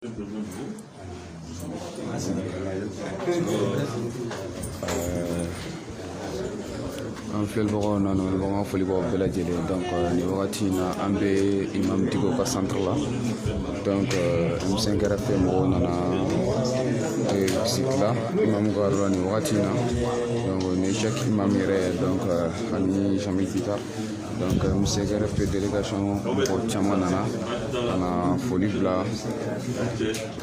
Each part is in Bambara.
An filɛbagaw n'a lamɛnbagaw an foli b'aw bɛɛ lajɛlen donc nin wagati in na an bɛ Imam Dicko ka centre la donc M5 RFP mɔgɔw nana visite la Imam ka yɔrɔ la nin wagati in na donc ni chaque imam yɛrɛ donc ani Jamil Bitar donc M5 RFP délégation mɔgɔ caman nana ka na foli bila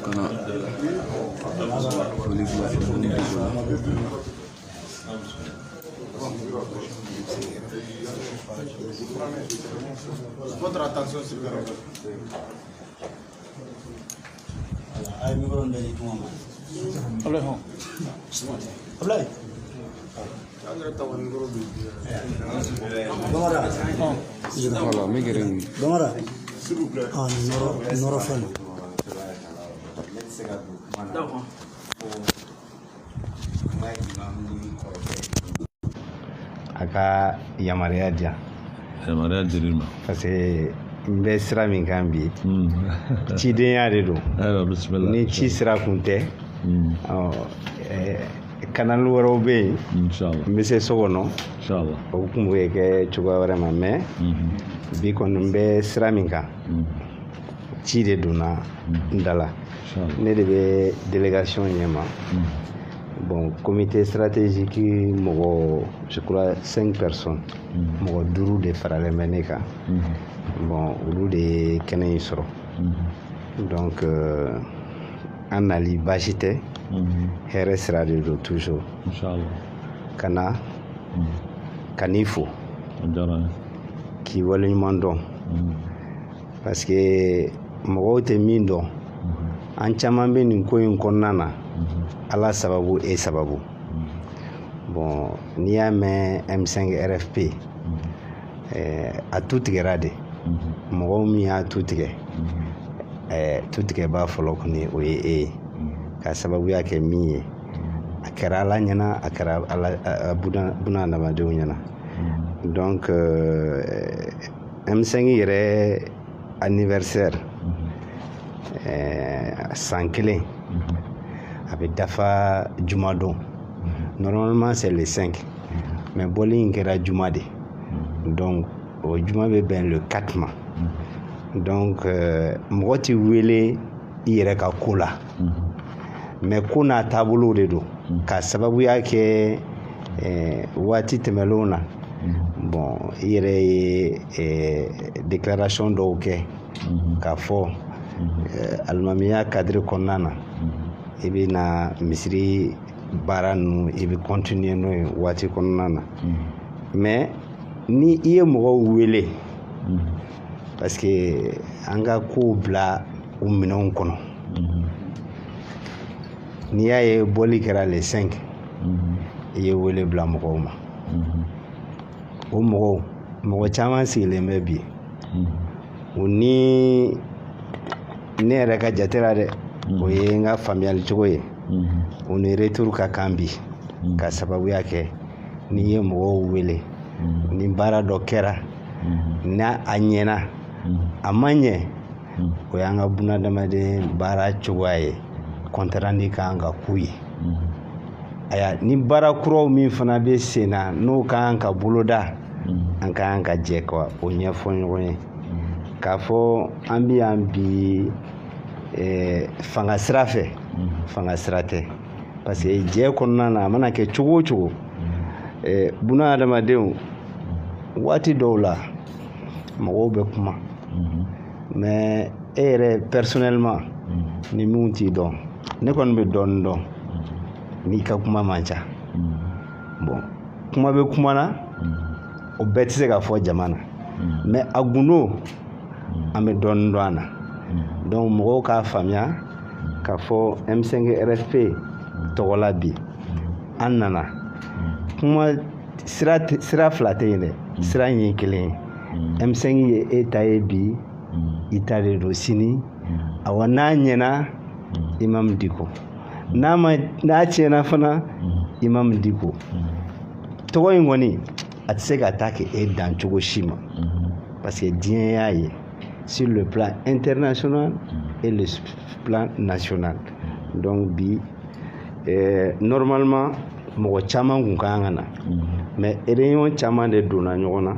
kana foli bila Imam Dicko la. Votre attention s'il vous plaît. Voilà, Miguel. S'il vous plaît. Aka yamaruya diyan. Yamaruya dir'i ma. Parce que n bɛ sira min kan bi cidenya de don. Ayiwa bisimila. Ni ci sira kun tɛ kanali wɛrɛw bɛ yen n bɛ se so kɔnɔ o tun bɛ kɛ cogoya wɛrɛ ma mais bi kɔni n bɛ sira min kan ci de donna n da la ne de bɛ délégation ɲɛma. Bon, comité stratégique mɔgɔ je crois 5 personnes mɔgɔ 5 de faralen bɛ ne kan bon olu de ye kɛnɛ in sɔrɔ donc an nali baasi tɛ hɛrɛ sira de don toujours ka na ka n'i fo k'i waleɲuman dɔn parce que mɔgɔw tɛ min dɔn an caman bɛ nin ko in kɔnɔna na ala sababu e sababu bon n'i y'a mɛn M5 RFP a tu tigɛra de mɔgɔw min y'a tu tigɛ tu tigɛba fɔlɔ kɔni o ye e ye ka sababuya kɛ min ye a kɛra ala ɲɛna a kɛra buna adamadenw ɲɛna donc M5 yɛrɛ anniversaire san 1 a bɛ dafa juma don normalement c'est le 5 mais bɔli in kɛra juma de donc o juma bɛ bɛn le 4 ma donc mɔgɔ tɛ wele i yɛrɛ ka ko la mais ko n'a taabolo de don ka sababuya kɛ waati tɛmɛlenw na bon i yɛrɛ ye déclaration dɔw kɛ k'a fɔ alimamiya cadre kɔnɔna na i bɛ na misiri baara ninnu i bɛ continuer n'o ye waati kɔnɔna na mais ni i ye mɔgɔw wele parce que an ka kow bila u minɛnw kɔnɔ n'i y'a ye bɔli kɛra le 5 i ye wele bila mɔgɔw ma o mɔgɔ caman sigilen bɛ bi o ni ne yɛrɛ ka jate la dɛ o ye n ka faamuyali cogo ye o ni retour ka kan bi ka sababuya kɛ n'i ye mɔgɔw wele ni baara dɔ kɛra n'a a ɲɛna a ma ɲɛ o y'an ka bunadamaden baara cogoya ye kɔntarandi kan ka k'u ye aya ni baara kuraw min fana bɛ sen na n'o kan ka boloda an kan ka jɛ ka o ɲɛfɔ ɲɔgɔn ye k'a fɔ an bɛ yan bi fanga sira fɛ fanga sira tɛ parce que jɛ kɔnɔna na a mana kɛ cogo o cogo buna adamadenw waati dɔw la mɔgɔw bɛ kuma mais e yɛrɛ personnellement ni min t'i dɔn ne kɔni bɛ dɔɔnin dɔn n'i ka kuma man ca bon kuma bɛ kuma na o bɛɛ tɛ se ka fɔ jama na mais a gundo an bɛ dɔɔnin dɔn a na donc mɔgɔw k'a faamuya k'a fɔ M5 RFP tɔgɔla bi an nana kuma sira fila tɛ yen dɛ sira in ye kelen ye M5 ye e ta ye bi i ta de don sini awa n'a ɲɛna Imam Dicko n'a tiɲɛna fana Imam Dicko tɔgɔ in kɔni a tɛ se ka taa kɛ e dan cogo si ma parce que diɲɛ y'a ye sur le plan international et le plan national. Donc normalement mɔgɔ caman kun kan ka na mais réunion caman de donna ɲɔgɔn na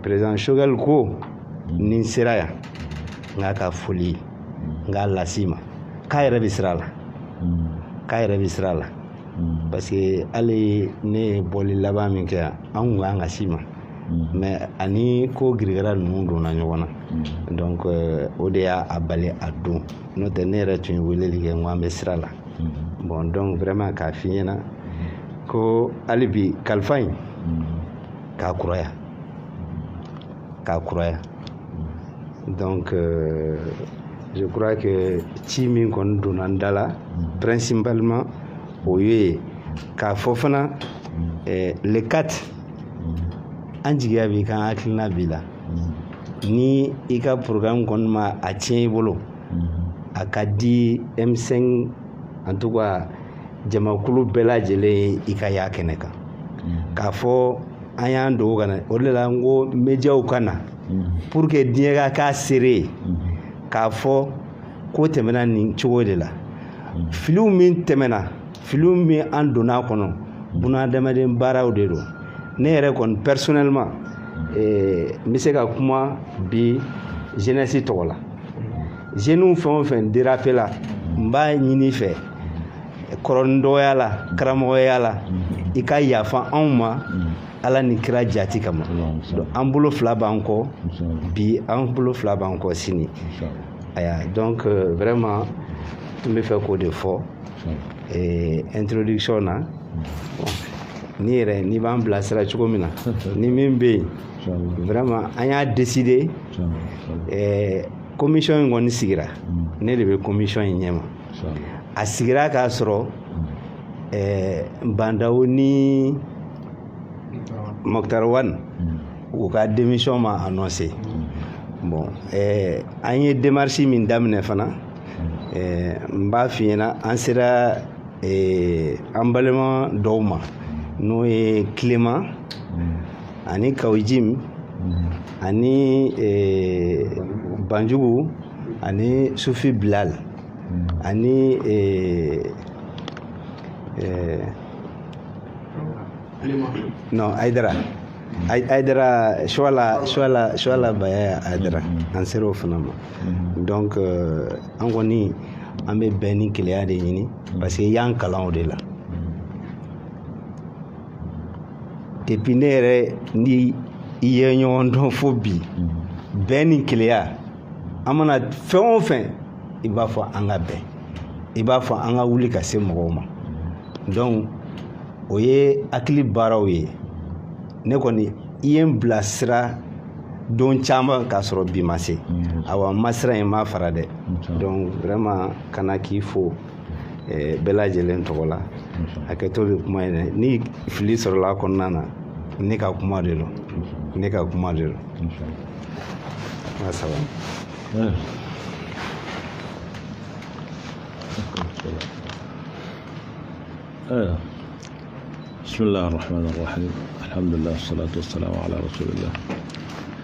président Choguel ko ni n sera yan n k'a ka foli n k'a las'i ma k'a yɛrɛ bɛ sira la parce que hali ne ye bɔli laban min kɛ yan an kun kan ka s'i ma mais ani ko girigara ninnu donna ɲɔgɔn na donc o de y'a bali a don n'o tɛ ne yɛrɛ tun ye weleli kɛ n ko an bɛ sira la bon donc vraiment k'a f'i ɲɛna ko hali bi kalifa in k'a kuraya donc je crois que ci min kɔni donna n da la principalement o ye k'a fɔ fana le 4 an jigiya b'i kan hakilina b'i la ni i ka programme kɔni ma a tiɲɛ i bolo a ka di M5 en tout cas jamakulu bɛɛ lajɛlen i ka y'a kɛnɛ kan k'a fɔ an y'an dogo ka na o de la n ko médiaw ka na pour que diɲɛ ka k'a seere k'a fɔ ko tɛmɛna nin cogo de la filiw min tɛmɛna filiw min an donna a kɔnɔ bunadamaden baaraw de don ne yɛrɛ kɔni personnellement n bɛ se ka kuma bi jeunesse tɔgɔ la jeunes fɛn o fɛn dérapé la n b'a ɲini fɛ kɔrɔndɔya la karamɔgɔya la i ka yafa anw ma ala ni kira jati kama donc an bolo fila b'an kɔ bi an bolo fila b'an kɔ sini aya donc vraiment n bɛ fɛ k'o de fɔ introduction na ni yɛrɛ n'i b'an bilasira cogo min na ni min bɛ yen vraiment an y'a décidé commission in kɔni sigira ne de bɛ commission in ɲɛma a sigira k'a sɔrɔ Bandaw ni Mokhtar Wane u ka démission ma annoncé bon an ye démarche min daminɛ fana n b'a f'i ɲɛna an sera an balima dɔw ma n'o ye Clément ani Kawujim ani Banjugu ani Sufi Bilal ani non Aïdara Chouala Baya Aïdara an sera o fana ma donc an kɔni an bɛ bɛn ni keleya de ɲini parce que y'an kalan o de la depuis ne yɛrɛ ni i ye ɲɔgɔn dɔn fo bi bɛn ni keleya an mana fɛn o fɛn i b'a fɔ an ka bɛn i b'a fɔ an ka wuli ka se mɔgɔw ma donc o ye hakili baaraw ye ne kɔni i ye n bilasira don caman k'a sɔrɔ bi ma se awa n ma sira in ma fara dɛ donc vraiment kana k'i fo bɛɛ lajɛlen tɔgɔ la hakɛto bɛ kuma in dɛ ni fili sɔrɔla a kɔnɔna na ne ka kuma de don saba بسم الله الرحمن الرحيم الحمد لله والصلاة والسلام على رسول الله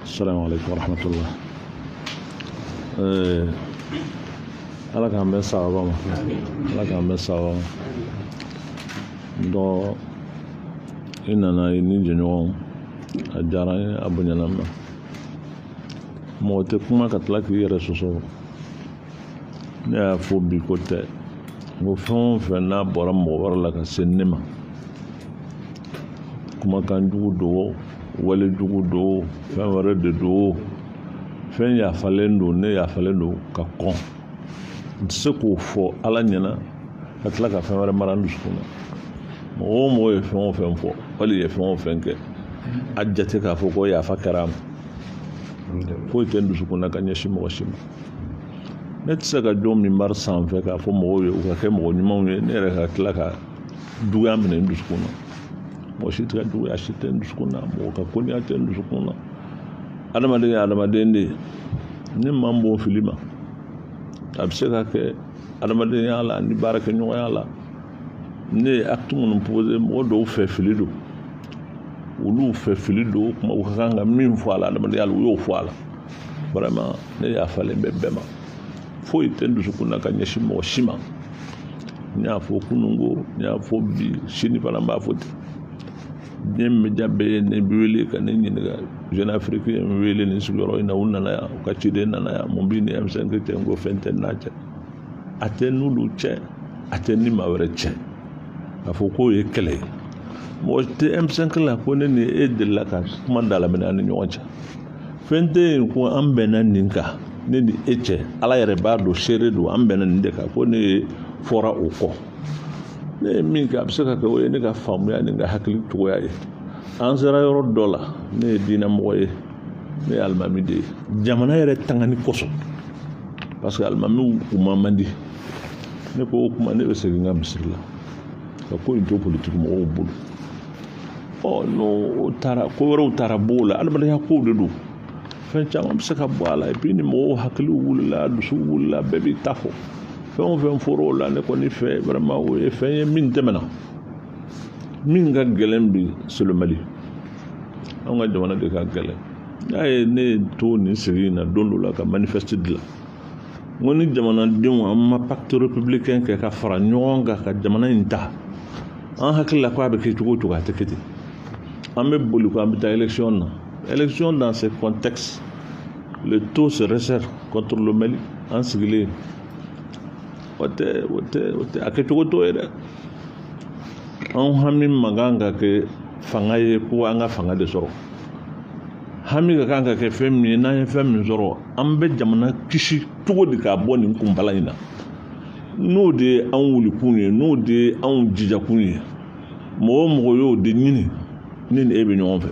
السلام عليكم ورحمة الله ala k'an bɛn sababa ma dɔ i nana i ni jɛɲɔgɔnw a diyara n ye a bonyana n ma mɔgɔ tɛ kuma ka tila k'i yɛrɛ sɔsɔ ne y'a fɔ bi ko tɛ n ko fɛn o fɛn n'a bɔra mɔgɔ wɛrɛ la ka se ne ma kumakan jugu do wale jugu do fɛn wɛrɛ de do fɛn yafalen do ne yafalen do ka kɔn n tɛ se k'o fɔ ala ɲɛna ka tila ka fɛn wɛrɛ mara n dusukun na mɔgɔ o mɔgɔ ye fɛn o fɛn fɔ wali ye fɛn o fɛn kɛ a jate k'a fɔ ko yafa kɛra a ma foyi tɛ n dusukun na ka ɲɛsin mɔgɔ si ma ne tɛ se ka jɔn minbari sanfɛ k'a fɔ mɔgɔw ye u ka kɛ mɔgɔ ɲumanw ye ne yɛrɛ ka tila ka juguya minɛ n dusukun na mɔgɔ si tɛ ka juguya si tɛ n dusukun na mɔgɔ ka koniya tɛ n dusukun na adamaden ye adamaden de ye ne man bon fili ma a bɛ se ka kɛ adamadenya la ni baarakɛɲɔgɔnya la ne ye acte minnu posé mɔgɔ dɔw fɛ fili don olu fɛ fili don kuma u ka kan ka min fɔ a la adamadenya la u y'o fɔ a la vraiment ne yafalen bɛ bɛɛ ma foyi tɛ n dusukun na ka ɲɛsin mɔgɔ si ma n y'a fɔ kunungo n y'a fɔ bi sini fana n b'a fɔ ten diɲɛ média bɛɛ ye ne wele ka ne ɲininka Jeune Afrique ye n wele nin sigiyɔrɔ in na u nana yan u ka ciden nana yan mun b'i ni M5 cɛ n ko fɛn tɛ n'a cɛ a tɛ n'olu cɛ a tɛ ni maa wɛrɛ cɛ k'a fɔ k'o ye kɛlɛ ye mɔgɔ tɛ M5 la ko ne ni e delila ka kuma daminɛ an ni ɲɔgɔn cɛ fɛn tɛ yen ko an bɛnna nin kan ne ni e cɛ ala yɛrɛ b'a dɔn seere don an bɛnna nin de kan ko ne fɔra o kɔ ne ye min kɛ a bɛ se ka kɛ o ye ne ka faamuya ni n ka hakili cogoya ye an sera yɔrɔ dɔ la ne ye diinɛmɔgɔ ye ne ye alimami de ye jamana yɛrɛ tangani kosɔn parce que alimamiw u man di ne ko o kuma ne bɛ segin n ka misiri la ka ko in to politiki mɔgɔw bolo n'o taara ko wɛrɛw taara b'o la adamadenya kow de don fɛn caman bɛ se ka bɔ a la et puis ni mɔgɔw hakiliw wulila dusuw wulila bɛɛ b'i ta fɔ fɛn o fɛn fɔra o la ne kɔni fɛ vraiment o ye fɛn ye min tɛmɛna min ka gɛlɛn bi c'est le Mali an ka jamana de ka gɛlɛn n'a ye ne to nin sigi in na don dɔ la ka manifeste dilan n ko ni jamanadenw an ma pacte républicain kɛ ka fara ɲɔgɔn kan ka jamana in ta an hakili la ko a bɛ kɛ cogo o cogo a tɛ kɛ ten an bɛ boli ko an bɛ taa élection na élection dans ce contexte le taux se resserre contre le Mali an sigilen o tɛ a kɛcogo t'o ye dɛ an hami man kan ka kɛ fanga ye ko an ka fanga de sɔrɔ hami ka kan ka kɛ fɛn min ye n'an ye fɛn min sɔrɔ an bɛ jamana kisi cogo di k'a bɔ nin kunbala in na n'o de ye an wulikun ye n'o de ye an jijakun ye mɔgɔ o mɔgɔ y'o de ɲini ne ni e bɛ ɲɔgɔn fɛ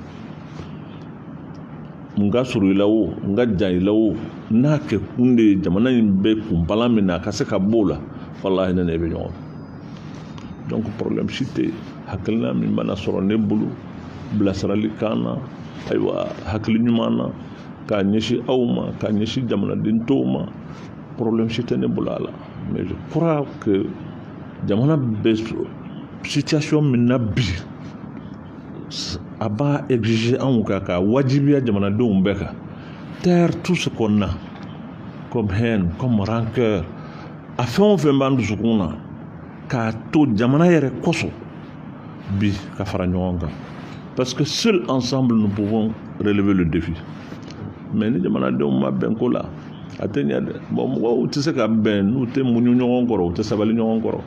n ka sɔrɔ i la o n ka jan i la o n'a kɛ kun de ye jamana in bɛ kunbala min na a ka se ka bɔ o la walahi ne ni e bɛ ɲɔgɔn fɛ donc problème si tɛ yen hakilina min mana sɔrɔ ne bolo bilasirali kan na ayiwa hakili ɲuman na k'a ɲɛsin aw ma k'a ɲɛsin jamanaden tɔw ma problème si tɛ ne bolo a la mais je crois que jamana bɛ situation min na bi a b'a exiger anw kan ka wajibiya jamanadenw bɛɛ kan taire tout ce qu'on a comme haine comme rancœur a fɛn o fɛn b'an dusukun na k'a to jamana yɛrɛ kosɔn bi ka fara ɲɔgɔn kan parce que seul ensemble nous pouvons relever le défi mais ni jamanadenw ma bɛn ko la a tɛ ɲɛ dɛ bon mɔgɔw tɛ se ka bɛn n'u tɛ muɲu ɲɔgɔn kɔrɔ u tɛ sabali ɲɔgɔn kɔrɔ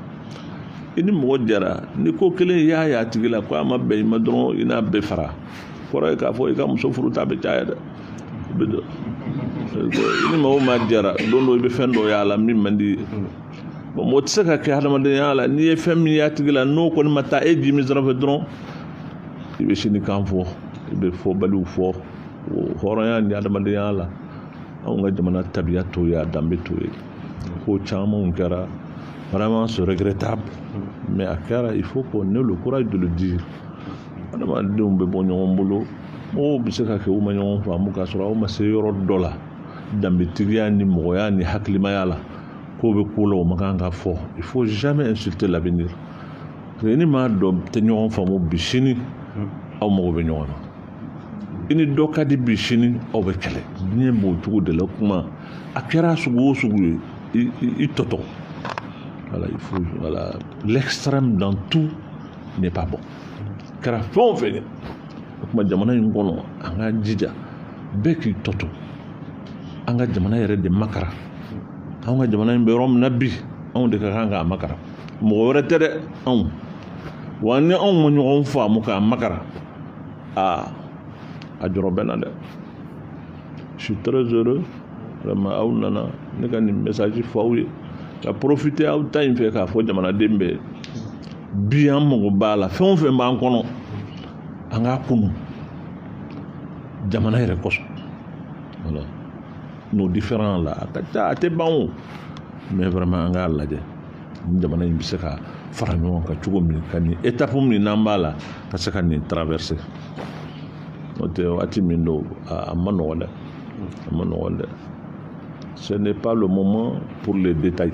i ni mɔgɔ jɛra ni ko kelen y'a ye a tigi la ko a ma bɛn i ma dɔrɔn i n'a bɛɛ fara kɔrɔ ye k'a fɔ i ka muso furu ta bɛ caya dɛ i ni mɔgɔw ma jɛra don dɔ i bɛ fɛn dɔ y'a la min man di bon mɔgɔ tɛ se ka kɛ hadamadenya la n'i ye fɛn min y'a tigi la n'o kɔni ma taa e ji min sira fɛ dɔrɔn i bɛ sini kan fɔ i bɛ fɔbaliw fɔ o hɔrɔnya ni hadamadenya la anw ka jamana tabiya t'o ye a danbe t'o ye ko camanw kɛra vraiment c'est regrettable mais a kɛra il faut qu'on ait le courage de le dire adamadenw bɛ bɔ ɲɔgɔn bolo mɔgɔw bɛ se ka kɛ u ma ɲɔgɔn faamu k'a sɔrɔ aw ma se yɔrɔ dɔ la danbetigiya ni mɔgɔya ni hakilimaya la k'o bɛ ko la o ma kan ka fɔ il faut jamais insulter l'avenir parce que ni maa dɔ tɛ ɲɔgɔn faamu bi sini aw mago bɛ ɲɔgɔn na i ni dɔ ka di bi sini aw bɛ kɛlɛ diɲɛ b'o cogo de la kuma a kɛra sugu o sugu ye i tɔtɔ voilà il faut voilà l'extrême dans tout n'est pas bon kɛra fɛn o fɛn ye o kuma jamana in kɔnɔ an ka jija bɛɛ k'i tɔtɔ an ka jamana yɛrɛ de makara anw ka jamana in bɛ yɔrɔ min na bi anw de ka kan k'a makara mɔgɔ wɛrɛ tɛ dɛ anw wa ni anw ma ɲɔgɔn faamu k'a makara a jɔrɔ bɛ na dɛ je suis très heureux vraiment aw nana ne ka nin message fɔ aw ye ka profiter aw ta in fɛ k'a fɔ jamanaden bɛɛ bi an mago b'a la fɛn o fɛn b'an kɔnɔ an k'a kunu jamana yɛrɛ kosɔn voilà nos différents la a ka ca a tɛ ban o mais vraiment an k'a lajɛ ni jamana in bɛ se ka fara ɲɔgɔn kan cogo min ka nin étape min n'an b'a la ka se ka nin traverser n'o tɛ waati min don a ma nɔgɔn dɛ a ma nɔgɔn dɛ ce n'est pas le moment pour les détails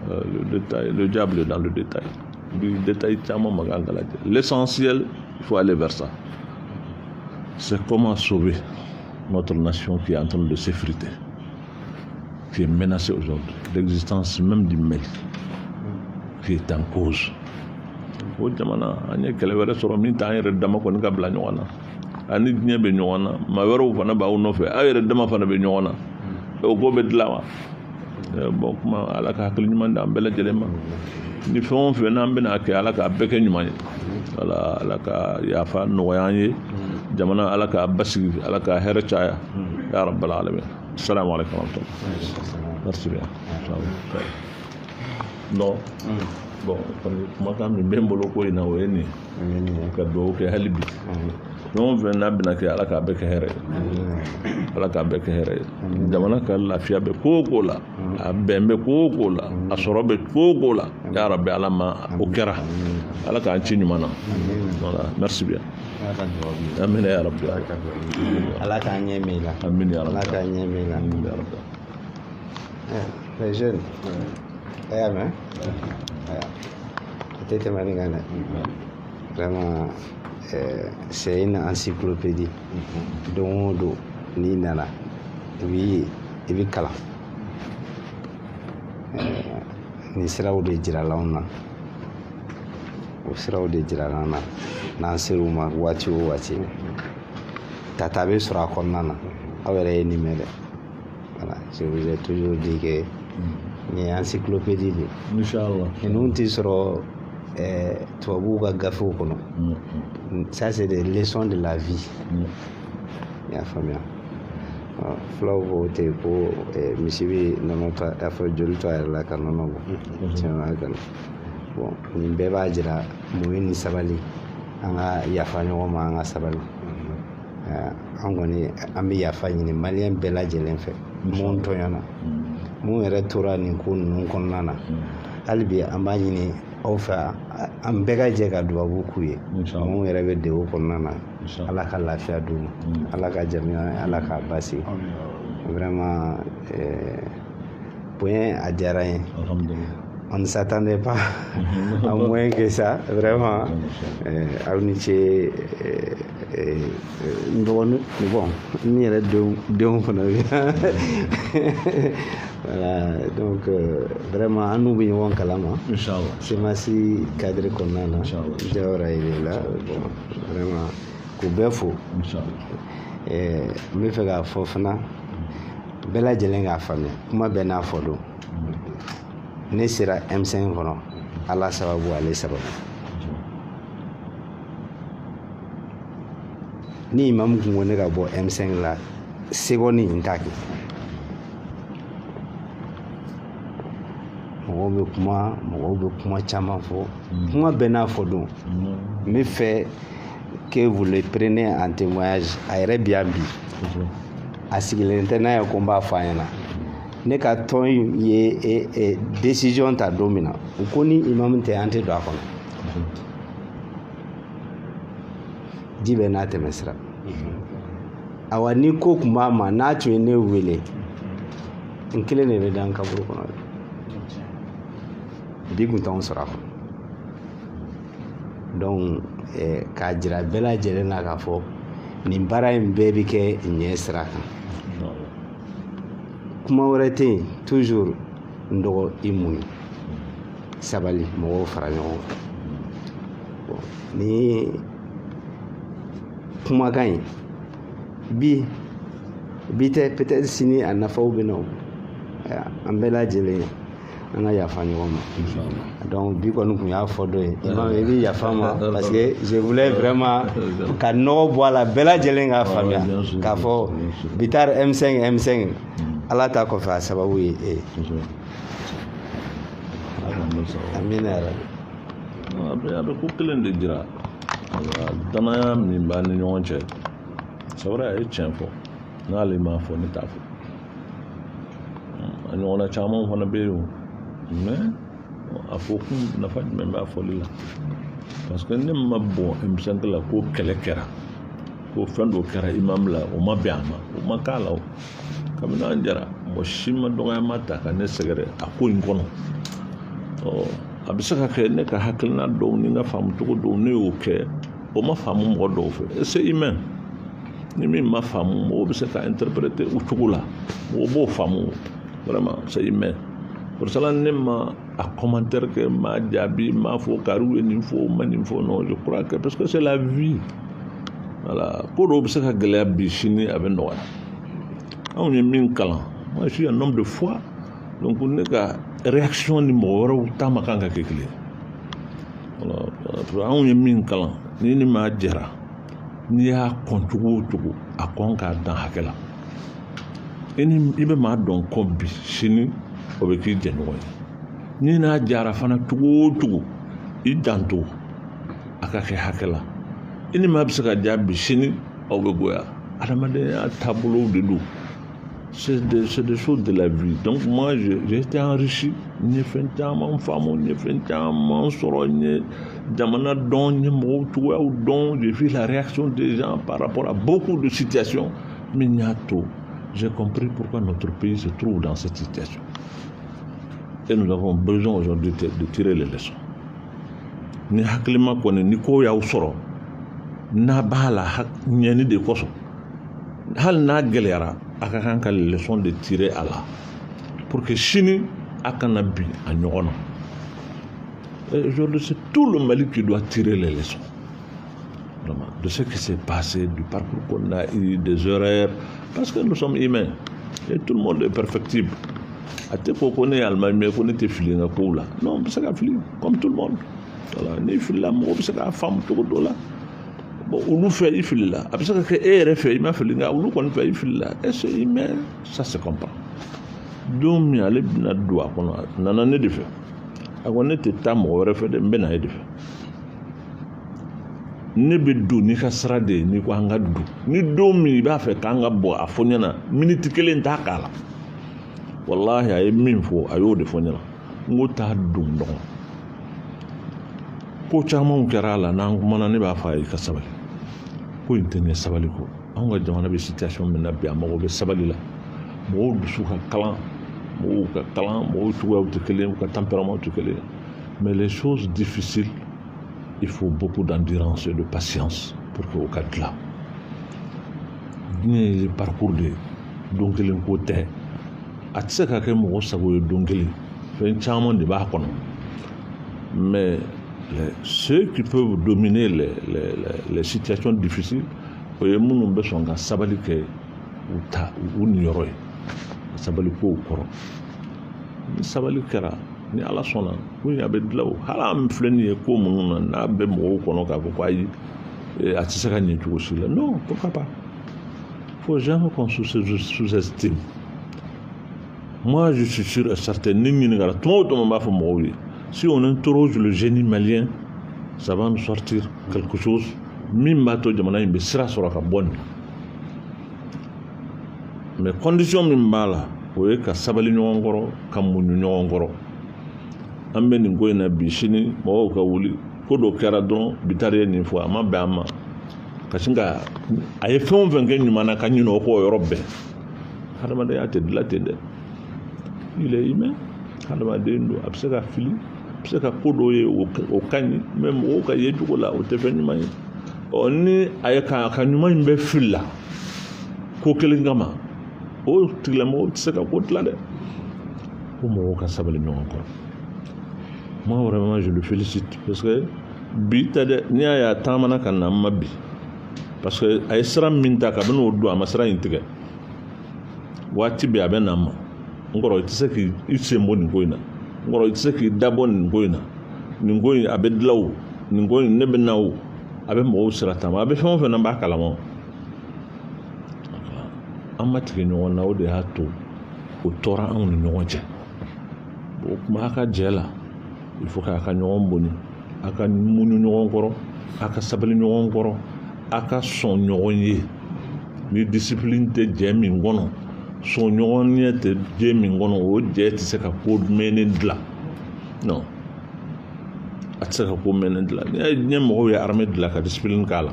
le diable est dans le détail du détail caman ma kan ka lajɛ l'essentiel il faut aller vers ça c'est comment sauver notre nation qui est en train de s'effriter, qui est menacée aujourd'hui, l'existence même du mail qui est en cause. O jamana an ye kɛlɛ wɛrɛ sɔrɔ min t'an yɛrɛ dama kɔni ka bila ɲɔgɔn na ani diɲɛ bɛ ɲɔgɔn na maa wɛrɛw fana b'aw nɔfɛ aw yɛrɛ dama fana bɛ ɲɔgɔn na o ko bɛ dilan wa bon kuma ala ka hakili ɲuman di an bɛɛ lajɛlen ma ni fɛn o fɛn n'an bɛna kɛ ala k'a bɛɛ kɛ ɲuman ye ala ka yafa nɔgɔya an ye jamana ala k'a basigi ala k'a hɛrɛ caya ya rabbal alamin assalamu alaikum wa rahmatullah merci bien non bon kumakan min bɛ n bolo ko in na o ye nin ka dugawu kɛ hali bi fɛn o fɛn n'a bɛna kɛ ala k'a bɛɛ kɛ hɛrɛ ye ala k'a bɛɛ kɛ hɛrɛ ye jamana ka lafiya bɛ ko o ko la a bɛn bɛ ko o ko la a sɔrɔ bɛ ko o ko la ya rabbi ala ma o kɛra ala k'an ci ɲuman na voilà merci bien amin ya rabbi ala k'an ɲɛ min la amin ya rabbi ala k'an ɲɛ min la amin ya rabbi les jeunes aya mɛn a tɛ tɛmɛ nin kan dɛ vraiment c'est une encyclopédie don o don n'i nana i bi kalan nin siraw de jirala anw na o siraw de jirala an na n'an ser'u ma waati o waati tata bɛ sɔrɔ a kɔnɔna na aw yɛrɛ ye nin mɛn dɛ voilà je vous ai toujours dit que nin ye encyclopédie de ye inchallah ninnu tɛ sɔrɔ tubabuw ka gafew kɔnɔ ça c'est des leçons de la vie i y'a faamuya fulaw ko ten ko misi bɛ nɔnɔ to a fɔ joli to a yɛrɛ la ka nɔnɔ bɔ tiɲɛ kan bon nin bɛɛ b'a jira muɲu ni sabali an ka yafa ɲɔgɔn ma an ka sabali an kɔni an bɛ yafa ɲini maliyɛn bɛɛ lajɛlen fɛ mun tɔɲɔna mun yɛrɛ tora nin ko ninnu kɔnɔna na hali bi an b'a ɲini aw fɛ an bɛɛ ka jɛ ka dubabu k'u ye mun yɛrɛ bɛ degun kɔnɔna na ala ka lafiya d'u ma ala ka jamiya ala ka basigi vraiment bonya a diyara n ye on ne s'attendait pas à moins que ça vraiment aw ni ce n dɔgɔnin bon n yɛrɛ denw fana bɛ voilà donc vraiment an n'u bɛ ɲɔgɔn kalama semasi cadre kɔnɔna na jawara ye la bon vraiment k'u bɛɛ fo n bɛ fɛ k'a fɔ fana bɛɛ lajɛlen k'a faamuya kuma bɛɛ n'a fɔ don ne sera M5 kɔnɔ ala sababu ale sababu ni imamu kun ko ne ka bɔ M5 la seconde in t'a kɛ mɔgɔw bɛ kuma caman fɔ kuma bɛɛ n'a fɔ don n bɛ fɛ que vous le prenez en témoignage a yɛrɛ bi yan bi a sigilen tɛ n'a ye ko n b'a fɔ a ɲɛna ne ka tɔn ye décision ta don min na u ko ni imamu tɛ an tɛ don a kɔnɔ ji bɛ n'a tɛmɛ sira awa ni ko tun b'a ma n'a tun ye ne wele n kelen de bɛ da n kaburu kɔnɔ bi kun t'anw sɔrɔ a kɔnɔ donc k'a jira bɛɛ lajɛlen na k'a fɔ nin baara in bɛɛ bɛ kɛ ɲɛ sira kan kuma wɛrɛ tɛ yen toujours n dɔgɔ i muɲu sabali mɔgɔw fara ɲɔgɔn kan ni kumakan in bi tɛ peut-être sini a nafaw bɛ na an bɛɛ lajɛlen an ka yafa ɲɔgɔn ma donc bi kɔni tun y'a fɔ dɔ ye imam i bɛ yafa ma parce que je voulais vraiment ka nɔgɔ bɔ a la bɛɛ lajɛlen k'a faamuya k'a fɔ bitar M5 ala ta kɔfɛ a sababu ye e amina yɛrɛ a bɛ ko kelen de jira danaya min b'a ni ɲɔgɔn cɛ sabara a ye tiɲɛ fɔ n'ale m'a fɔ ne t'a fɔ a ɲɔgɔnna caman fana bɛ yen mais a fɔ kun nafa jumɛn b'a fɔli la parce que ne ma bɔn M5 la ko kɛlɛ kɛra ko fɛn dɔ kɛra imam la o ma bɛn a ma o ma k'a la o kabini an jara mɔgɔ si ma dɔgɔyama ta ka ne sɛgɛrɛ a ko in kɔnɔ a bɛ se ka kɛ ne ka hakilina dɔw ni n ka faamucogo dɔw ne y'o kɛ o ma faamu mɔgɔ dɔw fɛ est-ce que i mɛn ni min ma faamu mɔgɔw bɛ se ka interpréter o cogo la mɔgɔ b'o faamu vraiment c'est humain pour cela ne ma a commentaire kɛ ma jaabi ma fɔ kariw ye nin fɔ ma nin fɔ non je crois que parce que c'est la vie voilà ko dɔw bɛ se ka gɛlɛya bi sini a bɛ nɔgɔya anw ye min kalan moi je suis un homme de foi donc ne ka réaction ni mɔgɔ wɛrɛw ta ma kan ka kɛ kelen voilà anw ye min kalan ni maa jɛra n'i y'a kɔn cogo o cogo a kɔn k'a dan hakɛ la i bɛ maa dɔn kɔ bi sini o bɛ k'i jɛɲɔgɔn ye n'i n'a jara fana cogo o cogo i janto a ka kɛ hakɛ la i ni maa bɛ se ka ja bi sini aw bɛ goya adamadenya taabolow de don c'est des choses de la vie donc moi j'ai été enrichi n ye fɛn caman faamu n ye fɛn caman sɔrɔ n ye jamana dɔn n ye mɔgɔw cogoyaw dɔn j'ai vu la réaction des gens par rapport à beaucoup de situations min y'a to j'ai compris pourquoi notre pays se trouve dans cette situation et nous avons besoin aujourd'hui de tirer les leçons ni hakilima kɔni ni ko y'aw sɔrɔ n'a b'a la ɲɛni de kosɔn hali n'a gɛlɛyara a ka kan ka leçon de tirer à la pour que sini a kana bi a ɲɔgɔn na et aujourd'hui c'est tout le Mali qui doit tirer les leçons vraiment de ce qui s'est passé du parcours qu'on a eu des erreurs parce que nous sommes humains et tout le monde est perfectible a tɛ ko ne ye alimami ye ko ne tɛ fili n ka kow la non n bɛ se ka fili comme tout le monde voilà n'i filila mɔgɔw bɛ se k'a faamu cogo dɔ la bon olu fɛ i filila a bɛ se ka kɛ e yɛrɛ fɛ i ma fili nka olu kɔni fɛ i filila et c'est humain ça se comprend don min ale bɛna don a kɔnɔ a nana ne de fɛ a ko ne tɛ taa mɔgɔ wɛrɛ fɛ dɛ n bɛ na e de fɛ ne bɛ don n'i ka sira de ye n'i ko an ka don ni don min i b'a fɛ k'an ka bɔ a fɔ ɲɛna miniti kelen t'a k'a la wallahi a ye min fɔ a y'o de fɔ ɲɛna n ko t'a don ɲɔgɔn ko camanw kɛra a la n'an kumana ne b'a fɔ a ye ka sabali ko in tɛ ɲɛ sabali kɔ anw ka jamana bɛ situation min na bi a mago bɛ sabali la mɔgɔw dusu ka kalan mɔgɔw cogoyaw tɛ kelen u ka tempérament tɛ kelen mais les choses difficiles il faut beaucoup d'endurance et de patience pour que o ka dilan diɲɛ ye parcours de ye don kelen ko tɛ a tɛ se ka kɛ mɔgɔ sago ye don kelen fɛn caman de b'a kɔnɔ mais ceux qui peuvent dominer les situations difficiles o ye minnu bɛ sɔn ka sabali kɛ u niyɔrɔ ye ka sabali kow kɔrɔ ni sabali kɛra ni ala sɔnna ko a bɛ dilan o hali an filɛ nin ye ko minnu na n'a bɛ mɔgɔw kɔnɔ k'a fɔ ko ayi a tɛ se ka ɲɛ cogo si la non pourquoi pas faut jamais qu'on sous-estime moi je suis sûr et certain ni ɲininkara tuma o tuma n b'a fɔ mɔgɔw ye si on interroge le génie malien ça va nous sortir quelque chose min b'a to jamana in bɛ sira sɔrɔ ka bɔ nin mais condition min b'a la o ye ka sabali ɲɔgɔn kɔrɔ ka muɲu ɲɔgɔn kɔrɔ an bɛ nin ko in na bi sini mɔgɔw ka wuli ko dɔ kɛra dɔrɔn bitari ye nin fɔ a ma bɛn a ma ka sin ka a ye fɛn o fɛn kɛ ɲuman na ka ɲinɛ o kɔ o yɔrɔ bɛɛ hadamadenya tɛ dilan ten dɛ il est humain hadamaden don a bɛ se ka fili a bɛ se ka ko dɔw ye o ka ɲi mais mɔgɔw ka ye cogo la o tɛ fɛn ɲuman ye ɔ ni a ye ka ɲuman in bɛɛ fili la ko kelen kama o tigilamɔgɔw tɛ se ka ko dilan dɛ ko mɔgɔw ka sabali ɲɔgɔn kɔrɔ moi vraiment je le félicite parce que bi tɛ dɛ n'i y'a ye a taamana ka na n ma bi parce que a ye sira min ta kabini o don a ma sira in tigɛ waati bɛɛ a bɛ na n ma n kɔrɔ i tɛ se k'i sen bɔ nin ko in na n kɔrɔ i tɛ se k'i dabɔ nin ko in na nin ko in a bɛ dilan o nin ko in ne bɛ na o a bɛ mɔgɔw sira taama a bɛ fɛn o fɛn na n b'a kalama an ma tigɛ ɲɔgɔn na o de y'a to o tɔɔra anw ni ɲɔgɔn cɛ o kuma a ka jɛ la il faut k'a ka ɲɔgɔn boni a ka muɲu ɲɔgɔn kɔrɔ a ka sabali ɲɔgɔn kɔrɔ a ka sɔn ɲɔgɔn ye ni discipline tɛ jɛ min kɔnɔ sɔn ɲɔgɔn ɲɛ tɛ jɛ min kɔnɔ o jɛ tɛ se ka ko mɛnɛ dilan non a tɛ se ka ko mɛnɛ dilan n'i y'a ye diɲɛ mɔgɔw ye armée dilan ka discipline k'a la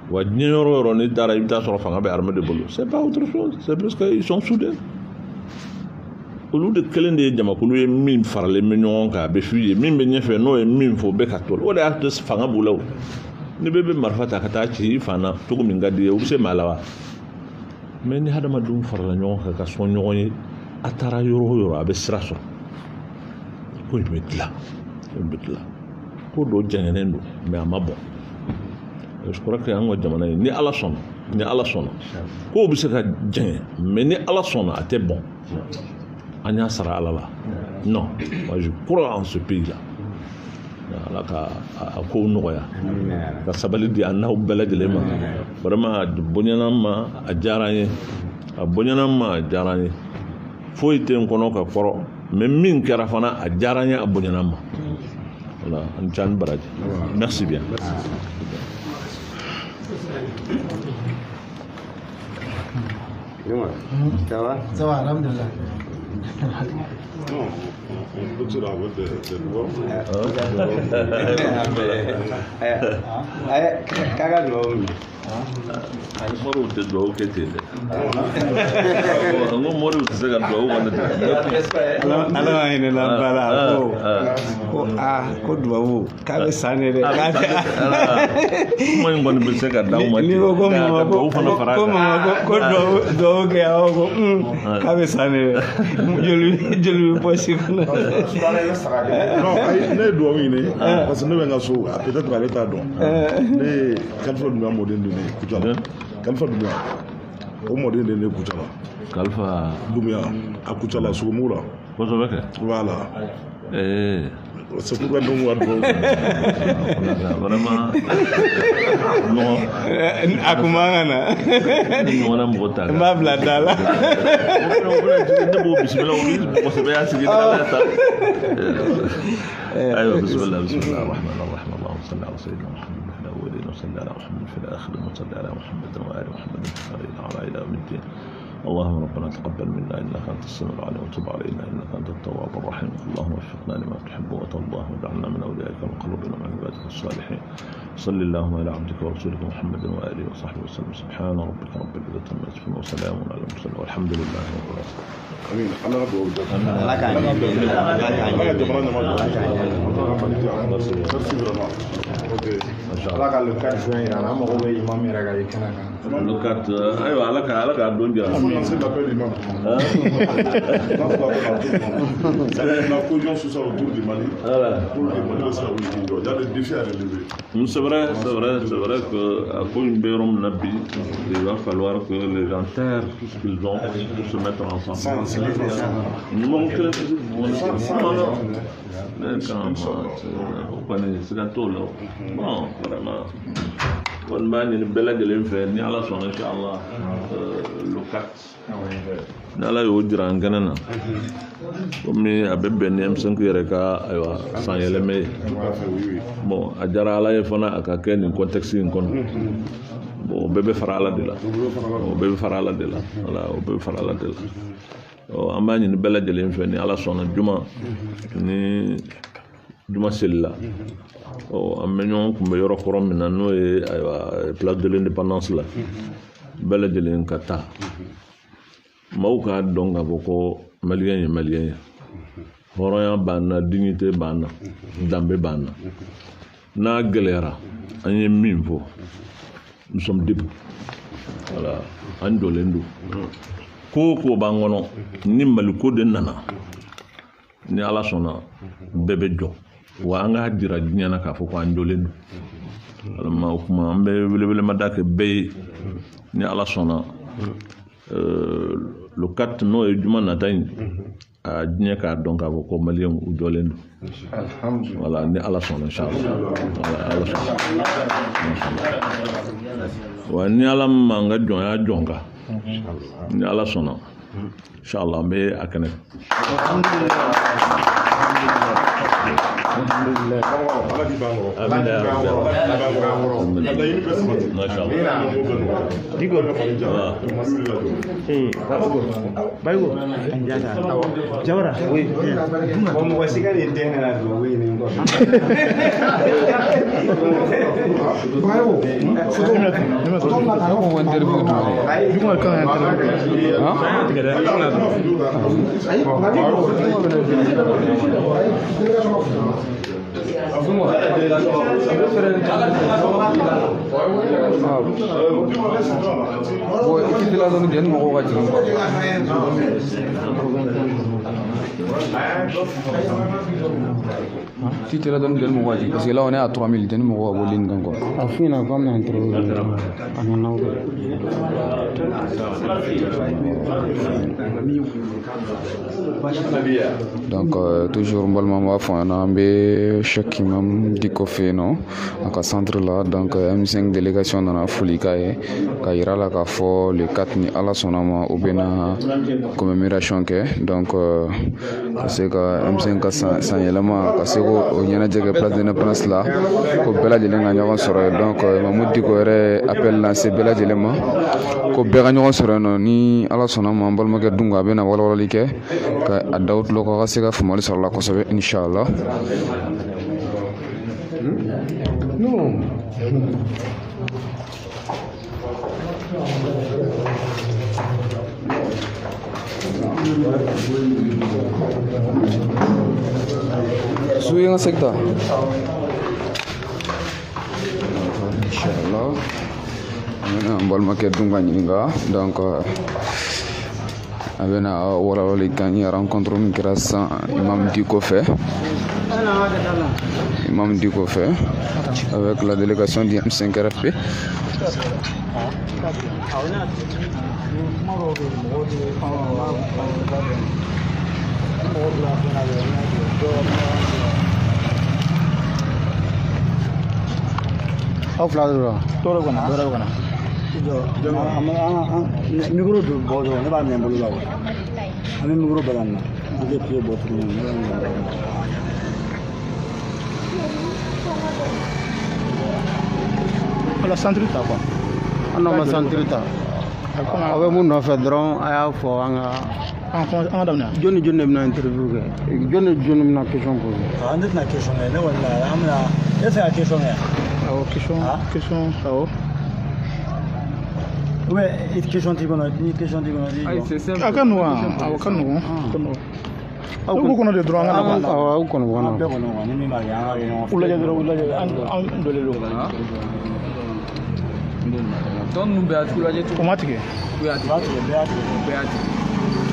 wa diɲɛ yɔrɔ o yɔrɔ n'i taara i bɛ taa sɔrɔ fanga bɛ armée de bolo c'est pas autre chose c'est parce que ils sont soudés olu de kelen de ye jamakulu ye min faralen bɛ ɲɔgɔn kan a bɛ f'u ye min bɛ ɲɛfɛ n'o ye min fɔ bɛɛ ka to o de y'a to fanga b'u la o ni bebe marfata ka taa ci fana tugu min gadi u se malawa mais ni hadama dum farala ɲɔgɔn ka sɔn ɲɔgɔn ye a taara yɔrɔ o yɔrɔ a bɛ sira sɔrɔ ko in bɛ dilan ko dɔ jɛngɛnen don mais a ma bɔn je crois que an ka jamana ye ni ala sɔnna ko bɛ se ka jɛngɛ mais ni ala sɔnna a tɛ bɔn an y'a sara ala la non moi je crois en ce pays là ala ka a ko nɔgɔya ka sabali di an n'aw bɛɛ lajɛlen ma vraiment a bonyana ma a diyara n ye foyi tɛ n kɔnɔ ka kɔrɔ mais min kɛra fana a diyara n ye a bonyana ma voilà an ca ni baraji merci bien. Ça va, alhamdulillah. Non, on peut tirer avec des doigts. Kaga doa mi. Moro tɛ duwawu kɛ ten dɛ n ko mori tɛ se ka duwawu kɔni tɛ ala ma hinɛ la baara ko duwawu k'a bɛ san ne dɛ kuma in kɔni bɛ se ka d'aw ma n'i ko ko mama ko duwawu kɛ aw ko k'a bɛ san ne dɛ joli bɛ bɔ si kɔnɔ Non, ne ye duwawu ɲini parce que ne bɛ n ka so peut-être ale t'a dɔn ne ye Kalifa Dunbiya mɔden de ye Kucala Kalifa Dunbiya o mɔden de ye Kucala Kalifa Dunbiya a Kucala Sogomugu la kosɛbɛ kɛ voilà c'est pourquoi donc on va vraiment non a kun man ka na ɲɔgɔnna mɔgɔ ta n b'a bila da la ne b'o bisimila o ni mɔgɔsɛbɛ y'a sigi ne ta ayiwa bisimila rahman rahim allahumma salli ala sayyidina muhammad في الأولين وصلى على محمد في الآخرين وصلى على محمد وآل محمد على إلى يوم الدين اللهم ربنا تقبل منا إنك أنت السميع العليم وتب علينا إنك أنت التواب الرحيم اللهم وفقنا لما تحب وترضى واجعلنا من أوليائك المقربين ومن عبادك الصالحين صل اللهم على عبدك ورسولك محمد وآله وصحبه وسلم سبحان ربك رب العزة عما يصفون وسلام على المرسلين والحمد لله رب العالمين Amin. Allah ka duwawu kɛ. ala k'a ɲɛ Ala ka jamana ɲɛma jɔ. Merci vraiment. Ok. ala ka le 4 juin yira an mago bɛ imam yɛrɛ ka ye kɛnɛ kan le 4 ayiwa ala ka don jira On lance l'appel imam. La cohésion sociale autour du Mali. Pour que Mali ne soit pas il y a des défis à relever. C'est vrai que à cause de Bérom Nabi, il va falloir que les gens tairent tout ce qu'ils ont pour se mettre ensemble. C'est gâteau là. Bon, vraiment. On m'a dit une belle gueule fait ni ala son inchallah le 4. Nala yo dira ngana na. Comme abebe ni M5 yere ka aywa san yeleme. Bon, ajara ala ye fana aka ken ni contexte in kon. Bon, bebe fara ala de la. Voilà, bebe fara ala de la. Amba ni belle gueule fait ni ala son juma ni juma sella. An bɛ ɲɔgɔn kun bɛ yɔrɔ kɔrɔ min na n'o ye place de l'indépendance la bɛɛ lajɛlen ka taa maaw k'a dɔn k'a fɔ ko maliyɛn ye maliyɛn ye hɔrɔnya b'an na dignité b'an na danbe b'an na n'a gɛlɛyara an ye min fɔ nous sommes debout voilà an jɔlen don ko o ko b'an kɔnɔ ni maliko de nana ni ala sɔnna bɛɛ bɛ jɔ wa an ka dira diɲɛ na k'a fɔ ko an jɔlen don alama o kuma an bɛ welewelemada kɛ bɛɛ ye ni ala sɔnna le 4 n'o ye juma nata in a diɲɛ k'a dɔn k'a fɔ ko maliyɛnw u jɔlen don voilà ni ala sɔnna inchallah voilà ala sɔnna wa ni ala ma an ka jɔnya jɔn kan ni ala sɔnna inchallah an bɛ a kɛnɛ Alhamdulillah. Ala k'i ban kɔrɔ. Amin ya rabbi. Ala yini bɛ sigi. Mashallah. Diko ka fali jara. Mali la jɔ. Bayigo anjata jawara oui bon mɔgɔ si ka nin den kana don oui nin kɔ bayigo photo minɛ photo minɛ ka ko wɛn interview do ayi juma kan interview ah tigɛ dɛ ayi Si tu la donnes le mot, parce que là on est à 3000, donne moi à Bolin Gango. A fina comme un truc. Donc toujours mbalma fana be chaque imam diko fe no aka centre là donc M5 délégation dans la folie ka ira la ka fo le 4 ni ala sonama ou bena commémoration ke donc c'est que M5 ka san yelama ka se ko nyana jege place de l'indépendance là ko bela jele nga ñogon soro donc Mamadou diko re appel lancé bela jele ma ko bega ñogon soro no ni ala sonama mbalma ke dunga bena wala like ka adawt loko ka se ka fumali soro la ko sabe inshallah non suy nga sekta inshallah mbal ma ke dunga ñinga donc abena wala wala gagné rencontre mi grâce imam Diko fait avec la délégation du M5 RFP. How far do micro do bodo ne ba men bolu lawo ami micro balanna ide pied botu ne ala centrita quoi ano ma centrita awe mun no fe dron aya fo anga damna joni na interview ke joni na question ko عندك question ne wala amna esa question ne aw question aw ouais it question ti bono ni question ti bono di akanu aw ko no de droit ngana ba aw ko no wana be ko no ni mi ma ya no ulaje an dole lo don nu be atulaje to automatique be ati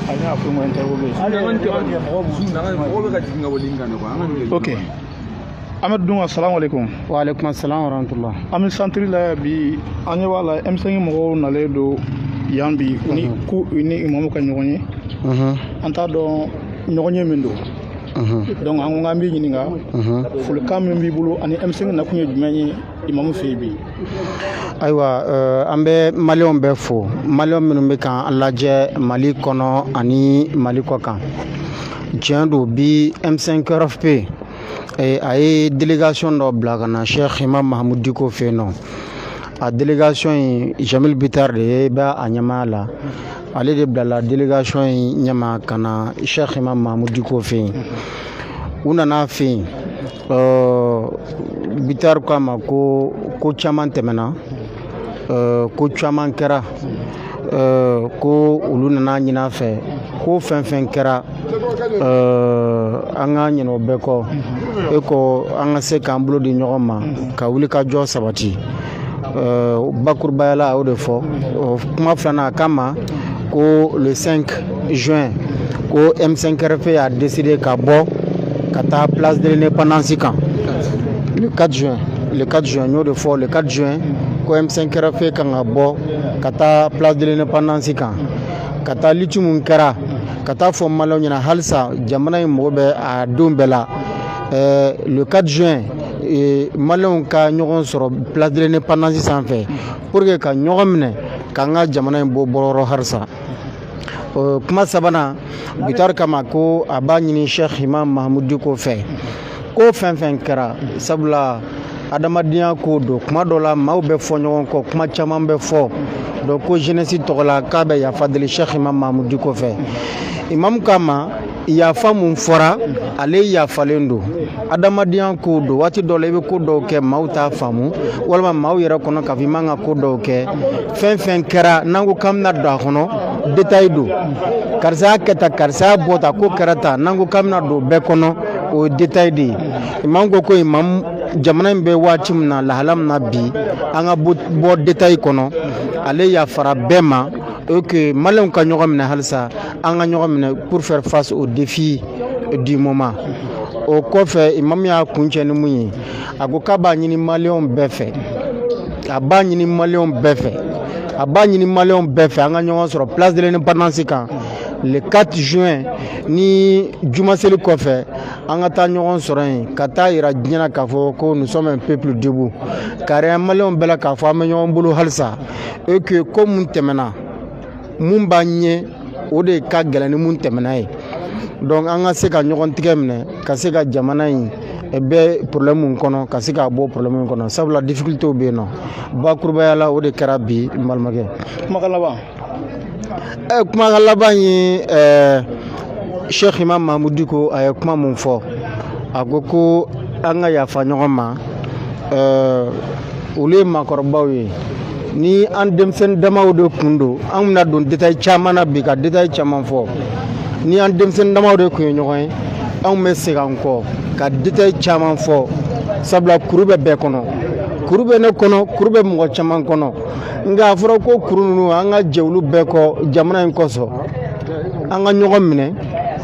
ana ko mo interview be ok Amadou Dunga, assalamu alaikum. Wa alaikum assalam wa rahmatullah. Ami centre la bi anya wala M5 mo na le do yambi ni ku ni imam ka nyogoni anta do nyogoni mendo donc an ngambi ni nga ful kam mbi bulu ani M5 na kunye jumani imam febi aywa ambe malion be fo malion minnu be kan laje Mali kono ani Mali ko kan jendo bi M5 RFP a ye délégation dɔ bila ka na Cheikh Imam Mahamudu Diko fɛ yen nɔ a délégation in Jamil Bitar de ye bɛ a ɲɛmaa la ale de bilala délégation in ɲɛma ka na Cheikh Imam Mahamudu Diko fɛ yen u nana fɛ yen Bitar ko a ma ko caman tɛmɛna ko caman kɛra ko olu nana ɲinɛ a fɛ ko fɛn fɛn kɛra an ka ɲinɛ o bɛɛ kɔ e ko an ka se k'an bolo di ɲɔgɔn ma ka wuli ka jɔ sabati bakurubaya la a y'o de fɔ kuma filanan a kama ko le 5 juin ko M5 RFP a décidé ka bɔ ka taa place de l'indépendance kan le 4 juin n y'o de fɔ le 4 juin ko M5 RFP kan ka bɔ ka taa place de l'indépendance kan ka taa litu mun kɛra ka taa fɔ maliyɛnw ɲɛna halisa jamana in mɔgɔ bɛ a don bɛɛ la le 4 juin maliyɛnw ka ɲɔgɔn sɔrɔ place de l'indépendance sanfɛ pour que ka ɲɔgɔn minɛ k'an ka jamana in bɔ bɔrɔrɔ halisa kuma sabanan Bitar kama ko a b'a ɲini Cheikh Imam Mahamudu Diko fɛ ko fɛn fɛn kɛra sabula adamadenya ko don kuma dɔ la maaw bɛ fɔ ɲɔgɔn kɔ kuma caman bɛ fɔ donc ko jeunesse tɔgɔ la k'a bɛ yafa deli Cheikh Imam Mahamudu Diko fɛ imam kama yafa mun fɔra ale yafalen don adamadenya ko don waati dɔ la i bɛ ko dɔw kɛ maaw t'a faamu walima maaw yɛrɛ kɔnɔ k'a fɔ i man ka ko dɔw kɛ fɛn fɛn kɛra n'an ko k'an bɛna don a kɔnɔ détail don karisa y'a kɛ tan karisa y'a bɔ tan ko kɛra tan n'an ko k'an bɛna don bɛɛ kɔnɔ o détail de imam ko ko imam jamana in bɛ waati min na lahala min na bi an ka bɔ détail kɔnɔ ale yafara bɛɛ ma et que maliyɛnw ka ɲɔgɔn minɛ halisa an ka ɲɔgɔn minɛ pour faire face aux défis du moment o kɔfɛ imam y'a kuncɛ ni mun ye a ko k'a b'a ɲini maliyɛnw bɛɛ fɛ a b'a ɲini maliyɛnw bɛɛ fɛ a b'a ɲini maliyɛnw bɛɛ fɛ an ka ɲɔgɔn sɔrɔ place de l'indépendance kan le 4 juin ni juma seli kɔfɛ an ka taa ɲɔgɔn sɔrɔ yen ka taa yira diɲɛ k'a fɔ ko nous sommes un peuple debout carré maliyɛnw bɛɛ la k'a fɔ an bɛ ɲɔgɔn bolo halisa et que ko mun tɛmɛna mun b'an ɲɛ o de ka gɛlɛn ni mun tɛmɛna ye donc an ka se ka ɲɔgɔn tigɛ minɛ ka se ka jamana in bɛɛ problème kɔnɔ ka se ka bɔ problème kɔnɔ sabula difficulté bɛ yen nɔ bakurubaya la o de kɛra bi n balimakɛ. kumakan laban. kumakan laban ye Cheikh Imam Mahamudu Diko a ye kuma mun fɔ a ko an ka yafa ɲɔgɔn ma olu ye maakɔrɔbaw ye ni an denmisɛnnin damaw de kun don an bɛna don détail caman na bi ka détail caman fɔ ni an denmisɛnnin damaw de kun ye ɲɔgɔn ye anw bɛ segin an kɔ ka détail caman fɔ sabula kuru bɛ bɛɛ kɔnɔ kuru bɛ ne kɔnɔ kuru bɛ mɔgɔ caman kɔnɔ nka a fɔra ko kuru ninnu an ka jɛ olu bɛɛ kɔ jamana in kɔsɔn an ka ɲɔgɔn minɛ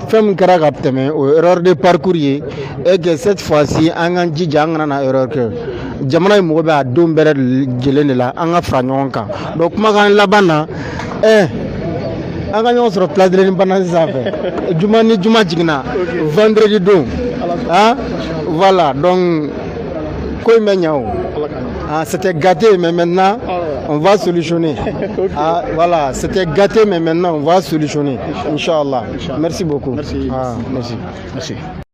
fɛn min kɛra ka tɛmɛ o ye erreur de parcours ye et que cette fois-ci an ka jija an kana na erreur kɛ jamana in mɔgɔ bɛ a don bɛɛ lajɛlen de la an ka fara ɲɔgɔn kan donc kumakan laban na an ka ɲɔgɔn sɔrɔ place de l'indépendance sanfɛ juma ni juma jiginna vendredi don voilà donc ko in bɛ ɲɛ o c'était gâté mais maintenant on va solutionner voilà c'était gâté mais maintenant on va solutionner Inch'Allah. Merci beaucoup. Merci. Merci.